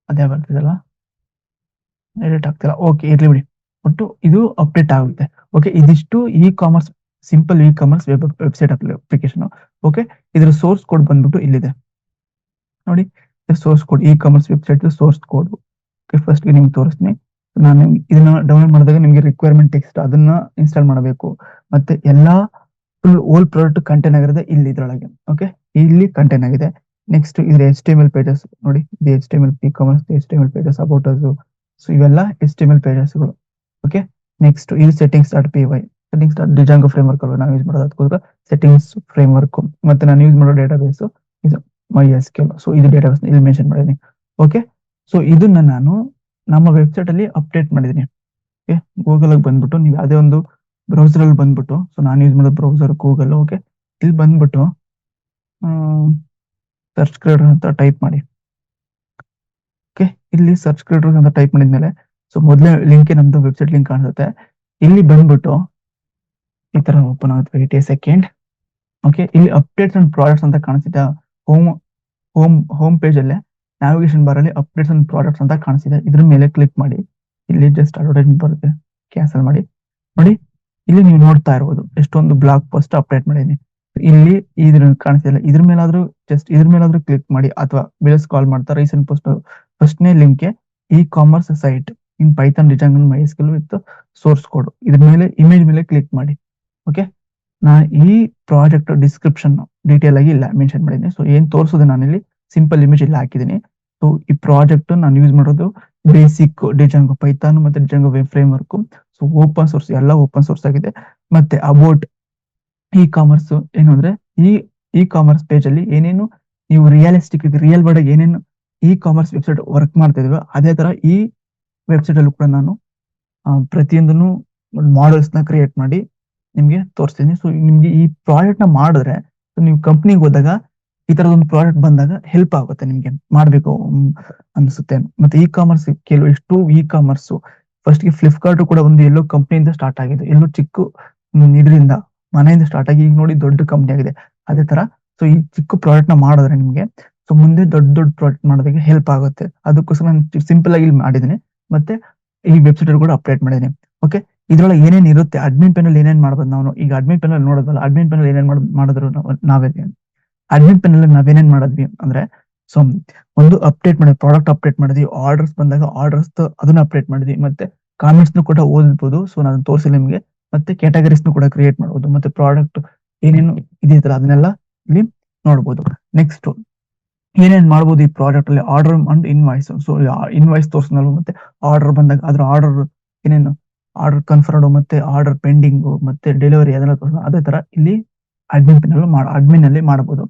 ಅದೇ ಬರ್ತಿದಲ್ಲ, ಎಡಿಟ್ ಆಗ್ತಿಲ್ಲ. ಓಕೆ, ಇರ್ಲಿ ಬಿಡಿ, ಒಟ್ಟು ಇದು ಅಪ್ಡೇಟ್ ಆಗುತ್ತೆ. ಓಕೆ, ಇದಿಷ್ಟು commerce, simple commerce website application. Okay, ಇದರ ಸೋರ್ಸ್ ಕೋಡ್ ಬಂದ್ಬಿಟ್ಟು ಇಲ್ಲಿದೆ ನೋಡಿ. Source code, commerce website source code. First ನಿಮ್ಗೆ ತೋರಿಸ್ತೀನಿ. ನಾನು ಇದನ್ನ ಡೌನ್ಲೋಡ್ ಮಾಡಿದಾಗ ನಿಮ್ಗೆ ರಿಕ್ವೈರ್ಮೆಂಟ್ ಟೆಕ್ಸ್ಟ್ ಅದನ್ನ ಇನ್ಸ್ಟಾಲ್ ಮಾಡಬೇಕು. ಮತ್ತೆ ಎಲ್ಲಾ ಓಲ್ ಪ್ರಾಡಕ್ಟ್ ಕಂಟೈನ್ ಆಗಿರೋದು ಇಲ್ಲಿ ಇದ್ರೊಳಗೆ. ಓಕೆ, ಇಲ್ಲಿ ಕಂಟೈನ್ ಆಗಿದೆ. ನೆಕ್ಸ್ಟ್ ಇದ್ರ HTML ಪೇಜಸ್ ನೋಡಿ, ಇದು HTML commerce HTML pages, about us. So ಇವೆಲ್ಲ HTML ಪೇಜಸ್ಗಳು. ಓಕೆ, ನೆಕ್ಸ್ಟ್ ಇದು settings.py, Django ಫ್ರೇಮ್ ವರ್ಕ್ ನಾವು ಯೂಸ್ ಮಾಡೋದು, ಅದಕ್ಕೋಸ್ಕರ ಸೆಟ್ಟಿಂಗ್ಸ್ ಫ್ರೇಮ್ ವರ್ಕ್. ಮತ್ತೆ ನಾನು ಯೂಸ್ ಮಾಡೋ ಡೇಟಾಬೇಸ್ ಇದು MySQL. ಸೊ ಇದು ಡೇಟಾಬೇಸ್ ಇಲ್ಲಿ ಮೆನ್ಷನ್ ಮಾಡಿದೀನಿ. ಓಕೆ, ಸೊ ಇದನ್ನ ನಾನು ನಮ್ಮ ವೆಬ್ಸೈಟ್ ಅಲ್ಲಿ ಅಪ್ಡೇಟ್ ಮಾಡಿದೀನಿ. ಓಕೆ, ಗೂಗಲ್ ಅಲ್ಲಿ ಬಂದ್ಬಿಟ್ಟು ನೀವು ಯಾವುದೇ ಒಂದು ಬ್ರೌಸರ್ ಅಲ್ಲಿ ಬಂದ್ಬಿಟ್ಟು, ಸೊ ನಾನು ಯೂಸ್ ಮಾಡೋ ಬ್ರೌಸರ್ ಗೂಗಲ್. ಓಕೆ, ಇಲ್ಲಿ ಬಂದ್ಬಿಟ್ಟು ಸರ್ಚ್ ಕ್ರಿಯೇಟರ್ ಅಂತ ಟೈಪ್ ಮಾಡಿ. ಓಕೆ, ಇಲ್ಲಿ ಸರ್ಚ್ ಕ್ರಿಯೇಟರ್ ಅಂತ ಟೈಪ್ ಮಾಡಿದ್ಮೇಲೆ, ಸೊ ಮೊದಲೇ ಲಿಂಕ್ ನಮ್ದು ವೆಬ್ಸೈಟ್ ಲಿಂಕ್ ಕಾಣಿಸುತ್ತೆ. ಇಲ್ಲಿ ಬಂದ್ಬಿಟ್ಟು ಈ ತರ ಓಪನ್ ಆಗುತ್ತೆ. Wait a second. ಓಕೆ, ಇಲ್ಲಿ ಅಪ್ಡೇಟ್ಸ್ ಅಂಡ್ ಪ್ರಾಡಕ್ಟ್ಸ್ ಅಂತ ಕಾಣಿಸ್ತಿದೆ. ಹೋಮ್ ಪೇಜ್ ಅಲ್ಲೇ ನ್ಯಾವಿಗೇಷನ್ ಬಾರ್ ಅಲ್ಲಿ ಅಪ್ಡೇಟ್ಸ್ ಅಂಡ್ ಪ್ರಾಡಕ್ಟ್ಸ್ ಅಂತ ಕಾಣಿಸ್ತಿದೆ. ಇದ್ರ ಮೇಲೆ ಕ್ಲಿಕ್ ಮಾಡಿ. ಇಲ್ಲಿ ಜಸ್ಟ್ ಅಡ್ವರ್ಟೈಸ್ಮೆಂಟ್ ಬರುತ್ತೆ, ಕ್ಯಾನ್ಸಲ್ ಮಾಡಿ. ನೋಡಿ, ಇಲ್ಲಿ ನೀವು ನೋಡ್ತಾ ಇರ್ಬೋದು ಎಷ್ಟೊಂದು ಬ್ಲಾಗ್ ಪೋಸ್ಟ್ ಅಪ್ಡೇಟ್ ಮಾಡಿದೀನಿ. ಇಲ್ಲಿ ಇದ್ರ ಕಾಣಿಸ್ತಿಲ್ಲ, ಇದ್ರ ಮೇಲಾದ್ರೂ ಕ್ಲಿಕ್ ಮಾಡಿ, ಅಥವಾ ಮೇಲೆ ಸ್ಕ್ರಾಲ್ ಮಾಡ್ತಾ ರೀಸೆಂಟ್ ಪೋಸ್ಟ್ ಫಸ್ಟ್ನೇ link commerce site in Python Django MySQL with source code. ಇದ್ರ ಮೇಲೆ ಇಮೇಜ್ ಮೇಲೆ ಕ್ಲಿಕ್ ಮಾಡಿ. ಓಕೆ, ನಾ ಈ ಪ್ರಾಜೆಕ್ಟ್ ಡಿಸ್ಕ್ರಿಪ್ಷನ್ ಡೀಟೇಲ್ ಆಗಿ ಇಲ್ಲ ಮೆನ್ಷನ್ ಮಾಡಿದ್ದೀನಿ. ಸೊ ಏನ್ ತೋರಿಸೋದು ನಾನು ಇಲ್ಲಿ ಸಿಂಪಲ್ ಇಮೇಜ್ ಇಲ್ಲಿ ಹಾಕಿದ್ದೀನಿ. ಸೊ ಈ ಪ್ರಾಜೆಕ್ಟ್ ನಾನು ಯೂಸ್ ಮಾಡೋದು ಬೇಸಿಕ್ ಡಿಜಾಂಗೋ ಪೈಥಾನ್ ಮತ್ತೆ Django web framework. So open source, ಎಲ್ಲ ಓಪನ್ ಸೋರ್ಸ್ ಆಗಿದೆ. ಮತ್ತೆ ಅಬೌಟ್ ಕಾಮರ್ಸ್ ಏನು ಅಂದ್ರೆ, ಕಾಮರ್ಸ್ ಪೇಜ್ ಅಲ್ಲಿ ಏನೇನು ನೀವು ರಿಯಲ್ ವರ್ಡ್ ಏನೇನು ಕಾಮರ್ಸ್ ವೆಬ್ಸೈಟ್ ವರ್ಕ್ ಮಾಡ್ತಾ ಇದೀವಿ, ಅದೇ ತರ ಈ ವೆಬ್ಸೈಟ್ ಅಲ್ಲೂ ಕೂಡ ನಾನು ಪ್ರತಿಯೊಂದನ್ನು ಮಾಡೆಲ್ಸ್ ನ ಕ್ರಿಯೇಟ್ ಮಾಡಿ ನಿಮ್ಗೆ ತೋರಿಸ್ತೀನಿ. ಸೊ ನಿಮ್ಗೆ ಈ ಪ್ರಾಜೆಕ್ಟ್ ನ ಮಾಡಿದ್ರೆ ನೀವು ಕಂಪ್ನಿಗೆ ಹೋದಾಗ ಈ ತರದೊಂದು ಪ್ರಾಡಕ್ಟ್ ಬಂದಾಗ ಹೆಲ್ಪ್ ಆಗುತ್ತೆ ನಿಮ್ಗೆ ಮಾಡ್ಬೇಕು ಅನ್ಸುತ್ತೆ. ಮತ್ತೆ ಇ ಕಾಮರ್ಸ್ ಕೆಲವು ಎಷ್ಟು ಇ ಕಾಮರ್ಸ್ ಫಸ್ಟ್ ಗೆ ಫ್ಲಿಪ್ಕಾರ್ಟ್ ಕೂಡ ಒಂದು ಎಲ್ಲೋ ಕಂಪ್ನಿಯಿಂದ ಸ್ಟಾರ್ಟ್ ಆಗಿದೆ, ಎಲ್ಲೋ ಚಿಕ್ಕ ಇದರಿಂದ ಮನೆಯಿಂದ ಸ್ಟಾರ್ಟ್ ಆಗಿ ಈಗ ನೋಡಿ ದೊಡ್ಡ ಕಂಪ್ನಿ ಆಗಿದೆ. ಅದೇ ತರ ಸೊ ಈ ಚಿಕ್ಕ ಪ್ರಾಡಕ್ಟ್ ನ ಮಾಡಿದ್ರೆ ನಿಮ್ಗೆ ಸೊ ಮುಂದೆ ದೊಡ್ಡ ದೊಡ್ಡ ಪ್ರಾಡಕ್ಟ್ ಮಾಡೋದಕ್ಕೆ ಹೆಲ್ಪ್ ಆಗುತ್ತೆ. ಅದಕ್ಕೋಸ್ಕರ ನಾನು ಸಿಂಪಲ್ ಆಗಿ ಇಲ್ಲಿ ಮಾಡಿದ್ದೀನಿ, ಮತ್ತೆ ಈ ವೆಬ್ಸೈಟ್ ಅಲ್ಲಿ ಕೂಡ ಅಪ್ಡೇಟ್ ಮಾಡಿದ್ದೀನಿ. ಓಕೆ, ಇದ್ರೊಳಗೆ ಏನೇನ್ ಇರುತ್ತೆ, ಅಡ್ಮಿನ್ ಪೆನಲ್ ಏನೇನ್ ಮಾಡ್ಬೋದು ನಾವು ಈಗ ಅಡ್ಮಿನ್ ಪೆನಲ್ ನೋಡೋದಲ್ಲ, ಅಡ್ಮಿನ್ ಪೆನಲ್ ಏನೇನ್ ಮಾಡಿದ್ರು ನಾವೇ ಅಡ್ಮಿನ್ ಪೆನಲ್ ನಾವೇನೇನ್ ಮಾಡಿದ್ವಿ ಅಂದ್ರೆ ಸೊ ಒಂದು ಅಪ್ಡೇಟ್ ಮಾಡಿದ್ವಿ, ಪ್ರಾಡಕ್ಟ್ ಅಪ್ಡೇಟ್ ಮಾಡಿದ್ವಿ, ಆರ್ಡರ್ಸ್ ಬಂದಾಗ ಆರ್ಡರ್ಸ್ ಅದನ್ನ ಅಪ್ಡೇಟ್ ಮಾಡಿದ್ವಿ, ಮತ್ತೆ ಕಾಮೆಂಟ್ಸ್ ಕೂಡ ಓದ್ಬೋದು. ಸೊ ನಾನು ತೋರಿಸಿಲ್ಲ ನಿಮ್ಗೆ. ಮತ್ತೆ ಕ್ಯಾಟಗರೀಸ್ ಕೂಡ ಕ್ರಿಯೇಟ್ ಮಾಡಬಹುದು, ಮತ್ತೆ ಪ್ರಾಡಕ್ಟ್ ಏನೇನು ಇದೆಯಲ್ಲ ಅದನ್ನೆಲ್ಲ ಇಲ್ಲಿ ನೋಡಬಹುದು. ನೆಕ್ಸ್ಟ್ ಏನೇನ್ ಮಾಡ್ಬೋದು ಈ ಪ್ರಾಡಕ್ಟ್ ಅಲ್ಲಿ, order and invoice. So invoice ತೋರಿಸಿದ್ನಲ್ವ, ಮತ್ತೆ ಆರ್ಡರ್ ಬಂದಾಗ ಅದ್ರ ಆರ್ಡರ್ ಏನೇನು ಆರ್ಡರ್ ಕನ್ಫರ್ಮ್ಡ್ ಮತ್ತೆ ಆರ್ಡರ್ ಪೆಂಡಿಂಗ್ ಮತ್ತೆ ಡೆಲಿವರಿ ಅದೆಲ್ಲ ತೋರಿಸ. ಅದೇ ತರ ಇಲ್ಲಿ ಅಡ್ಮಿನ್ ಅಲ್ಲಿ ಮಾಡಬಹುದು.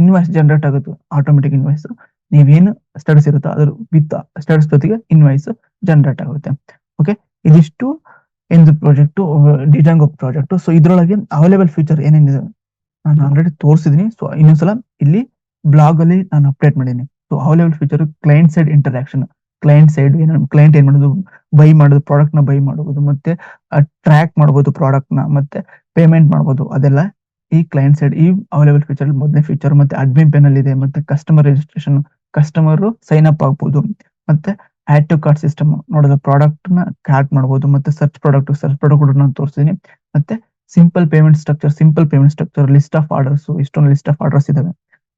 ಇನ್ವಾಯ್ಸ್ ಜನರೇಟ್ ಆಗುತ್ತೆ, ಆಟೋಮೆಟಿಕ್ ಇನ್ವಾಯ್ಸ್. ನೀವೇನು ಸ್ಟೇಟಸ್ ಇರುತ್ತೋ ಅದ್ರ ವಿತ್ ಸ್ಟೇಟಸ್ ಜೊತೆಗೆ ಇನ್ವಾಯ್ಸ್ ಜನರೇಟ್ ಆಗುತ್ತೆ. ಓಕೆ, ಇದಿಷ್ಟು ಎಂದು ಪ್ರಾಜೆಕ್ಟ್ ಡಿಜಾಂಗೋ ಪ್ರಾಜೆಕ್ಟ್. ಸೊ ಇದ್ರೊಳಗೆ ಅವೈಲೇಬಲ್ ಫೀಚರ್ ಏನೇನಿದೆ ನಾನು ಆಲ್ರೆಡಿ ತೋರಿಸಿದೀನಿ. ಸೊ ಇನ್ನೊಂದ್ಸಲ ಇಲ್ಲಿ ಬ್ಲಾಗ್ ಅಲ್ಲಿ ನಾನು ಅಪ್ಡೇಟ್ ಮಾಡಿದ್ದೀನಿ. So available feature client side interaction, client side client ಏನ್ ಮಾಡೋದು, ಬೈ ಮಾಡೋದು, ಪ್ರಾಡಕ್ಟ್ ನ ಬೈ ಮಾಡಬಹುದು, ಮತ್ತೆ ಟ್ರ್ಯಾಕ್ ಮಾಡಬಹುದು ಪ್ರಾಡಕ್ಟ್ ನ, ಮತ್ತೆ ಪೇಮೆಂಟ್ ಮಾಡಬಹುದು. ಅದೆಲ್ಲ ಈ ಕ್ಲೈಂಟ್ ಸೈಡ್ ಈ ಅವೈಲೇಬಲ್ ಫೀಚರ್ ಮೊದಲನೇ ಫೀಚರ್. ಮತ್ತೆ ಅಡ್ಮಿನ್ ಪೆನಲ್ ಇದೆ, ಮತ್ತೆ customer registration, customer sign up ಆಗ್ಬಹುದು, ಮತ್ತೆ ಆಡ್ ಟು ಕಾರ್ಟ್ ಸಿಸ್ಟಮ್ ನೋಡೋದು, ಪ್ರಾಡಕ್ಟ್ ನ ಕ್ಯಾಟ್ ಮಾಡಬಹುದು, ಮತ್ತೆ ಸರ್ಚ್ ಪ್ರಾಡಕ್ಟ್ ನಾನು ತೋರಿಸ್ತೀನಿ. ಮತ್ತೆ simple payment structure, list of orders, ಇಷ್ಟೊಂದು ಲಿಸ್ಟ್ ಆಫ್ ಆರ್ಡರ್ಸ್ ಇದಾವೆ,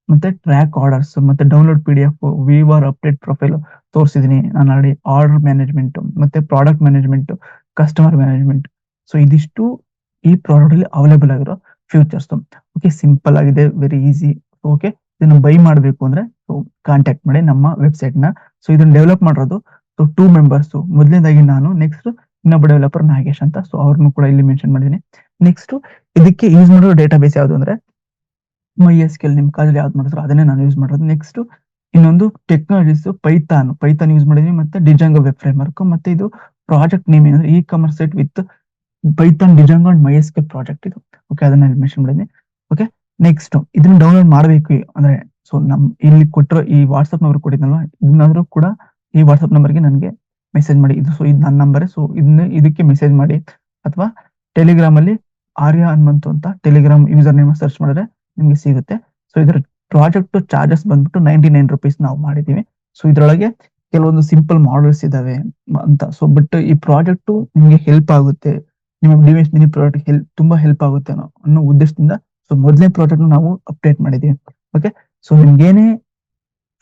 ಮತ್ತೆ ಟ್ರ್ಯಾಕ್ ಆರ್ಡರ್ಸ್, ಮತ್ತೆ download PDF, view or update profile ತೋರಿಸಿದೀನಿ ನಾನು ಆಲ್ರೆಡಿ, ಆರ್ಡರ್ ಮ್ಯಾನೇಜ್ಮೆಂಟ್, ಮತ್ತೆ product management, customer management. So ಇದಿಷ್ಟು ಈ ಪ್ರಾಡಕ್ಟ್ ಅಲ್ಲಿ ಅವೈಲೇಬಲ್ ಆಗಿರೋ ಫ್ಯೂಚರ್ಸ್. ಓಕೆ, ಸಿಂಪಲ್ ಆಗಿದೆ, ವೆರಿ ಈಸಿ. ಓಕೆ, ಇದನ್ನ ಬೈ ಮಾಡಬೇಕು ಅಂದ್ರೆ ಕಾಂಟ್ಯಾಕ್ಟ್ ಮಾಡಿ ನಮ್ಮ ವೆಬ್ಸೈಟ್ ನ. ಸೊ ಇದನ್ನ ಡೆವಲಪ್ ಮಾಡಿರೋದು 2 ಮೆಂಬರ್ಸ್, ಮೊದಲನೇದಾಗಿ ನಾನು, ನೆಕ್ಸ್ಟ್ ಇನ್ನೊಬ್ಬ ಡೆವಲಪರ್ ನಾಗೇಶ್ ಅಂತ. ಸೊ ಅವ್ರನ್ನು ಕೂಡ ಇಲ್ಲಿ ಮೆನ್ಷನ್ ಮಾಡಿದ್ದೀನಿ. ನೆಕ್ಸ್ಟ್ ಇದಕ್ಕೆ ಯೂಸ್ ಮಾಡೋ ಡೇಟಾ ಬೇಸ್ ಯಾವುದು ಅಂದ್ರೆ MySQL, ನಿಮ್ ಕಾಲೇಜಲ್ಲಿ ಯಾವ್ದು ಮಾಡಿದ್ರು ಅದನ್ನೇ ನಾನು ಯೂಸ್ ಮಾಡೋದು. ನೆಕ್ಸ್ಟ್ ಇನ್ನೊಂದು ಟೆಕ್ನಾಲಜೀಸ್ ಪೈಥಾನ್ ಯೂಸ್ ಮಾಡಿದೀನಿ, ಮತ್ತೆ ಡಿಜಾಂಗೋ ವೆಬ್ ಫ್ರೇಮ್ವರ್ಕ್. ಮತ್ತೆ ಇದು ಪ್ರಾಜೆಕ್ಟ್ ನೇಮ್ ಏನಂದ್ರೆ e commerce site with Python, Django and MySQL project ಇದು. ಓಕೆ, ಅದನ್ನ ಮೆನ್ಷನ್ ಮಾಡಿದ್ದೀನಿ. ಓಕೆ, ನೆಕ್ಸ್ಟ್ ಇದನ್ನ ಡೌನ್ಲೋಡ್ ಮಾಡಬೇಕು ಅಂದ್ರೆ ಸೊ ಇಲ್ಲಿ ಕೊಟ್ಟಿರೋ ಈ ವಾಟ್ಸ್ಆಪ್ ನಂಬರ್ ಕೊಟ್ಟಿದ್ನಲ್ವಾ, ಇದನ್ನಾದ್ರೂ ಕೂಡ ಈ ವಾಟ್ಸ್ಆಪ್ ನಂಬರ್ಗೆ ನನಗೆ ಮೆಸೇಜ್ ಮಾಡಿ. ಇದು ನನ್ನ ನಂಬರ್. ಸೊ ಇದಕ್ಕೆ ಮೆಸೇಜ್ ಮಾಡಿ, ಅಥವಾ ಟೆಲಿಗ್ರಾಮ್ ಅಲ್ಲಿ ಆರ್ಯ ಹನುಮಂತು ಅಂತ ಟೆಲಿಗ್ರಾಮ್ ಯೂಸರ್ ನೇಮ್ ಸರ್ಚ್ ಮಾಡಿದ್ರೆ ನಿಮ್ಗೆ ಸಿಗುತ್ತೆ. ಸೊ ಇದರ ಪ್ರಾಜೆಕ್ಟ್ ಚಾರ್ಜಸ್ ಬಂದ್ಬಿಟ್ಟು 99 ರೂಪೀಸ್ ನಾವು ಮಾಡಿದೀವಿ. ಸೊ ಇದ್ರೊಳಗೆ ಕೆಲವೊಂದು ಸಿಂಪಲ್ ಮಾಡಲ್ಸ್ ಇದಾವೆ ಅಂತ. ಸೊ ಬಟ್ ಈ ಪ್ರಾಜೆಕ್ಟ್ ನಿಮ್ಗೆ ಹೆಲ್ಪ್ ಆಗುತ್ತೆ, ನಿಮ್ಮ DBMS ಮಿನಿ ಪ್ರಾಜೆಕ್ಟ್ ತುಂಬಾ ಹೆಲ್ಪ್ ಆಗುತ್ತೆ ಅನ್ನೋ ಉದ್ದೇಶದಿಂದ ಸೊ ಮೊದಲನೇ ಪ್ರಾಜೆಕ್ಟ್ ನಾವು ಅಪ್ಡೇಟ್ ಮಾಡಿದೀವಿ. ಓಕೆ, ಸೊ ನಿಮ್ಗೇನೆ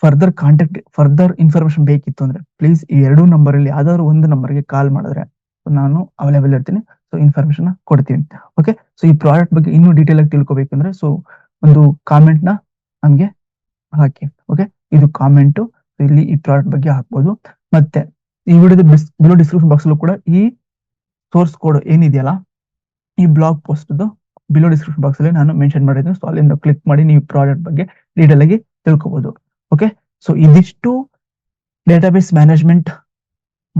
ಫರ್ದರ್ ಇನ್ಫಾರ್ಮೇಶನ್ ಬೇಕಿತ್ತು ಅಂದ್ರೆ ಪ್ಲೀಸ್ ಈ 2 ನಂಬರ್ ಅಲ್ಲಿ ಯಾವ್ದಾದ್ರು ಒಂದು ನಂಬರ್ಗೆ ಕಾಲ್ ಮಾಡಿದ್ರೆ ನಾನು ಅವೈಲೇಬಲ್ ಇರ್ತೀನಿ. ಸೊ ಇನ್ಫಾರ್ಮೇಶನ್ ಕೊಡ್ತೀನಿ. ಓಕೆ, ಸೊ ಈ ಪ್ರಾಡಕ್ಟ್ ಬಗ್ಗೆ ಇನ್ನೂ ಡೀಟೇಲ್ ಆಗಿ ತಿಳ್ಕೊಬೇಕಂದ್ರೆ ಸೊ ಒಂದು ಕಾಮೆಂಟ್ ನ ನಮ್ಗೆ ಹಾಕಿ. ಓಕೆ, ಇದು ಕಾಮೆಂಟ್, ಇಲ್ಲಿ ಈ ಪ್ರಾಡಕ್ಟ್ ಬಗ್ಗೆ ಹಾಕ್ಬೋದು. ಮತ್ತೆ ಈ ವಿಡಿಯೋದ ಬಿಲೋ ಡಿಸ್ಕ್ರಿಪ್ಷನ್ ಬಾಕ್ಸ್ ಅಲ್ಲೂ ಕೂಡ ಈ ಸೋರ್ಸ್ ಕೋಡ್ ಏನಿದೆಯಲ್ಲ, ಈ blog post below description box ಅಲ್ಲಿ ನಾನು ಮೆನ್ಷನ್ ಮಾಡಿದ್ದೀನಿ. ಸೊ ಅಲ್ಲಿಂದ ಕ್ಲಿಕ್ ಮಾಡಿ ನೀವು ಪ್ರಾಡಕ್ಟ್ ಬಗ್ಗೆ ಡೀಟೇಲ್ ಆಗಿ ತಿಳ್ಕೊಬಹುದು. ಓಕೆ, ಸೊ ಇದಿಷ್ಟು ಡೇಟಾಬೇಸ್ ಮ್ಯಾನೇಜ್ಮೆಂಟ್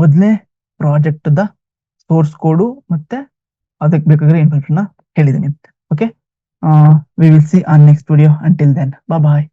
ಮೊದಲನೇ ಪ್ರಾಜೆಕ್ಟ್ ದ ಸೋರ್ಸ್ ಕೋಡ್ ಮತ್ತೆ ಅದಕ್ಕೆ ಬೇಕಾಗಿರೋ ಇನ್ಫಾರ್ಮೇಶನ್ ಹೇಳಿದ್ದೀನಿ. Okay, we will see on next video. Until then, bye.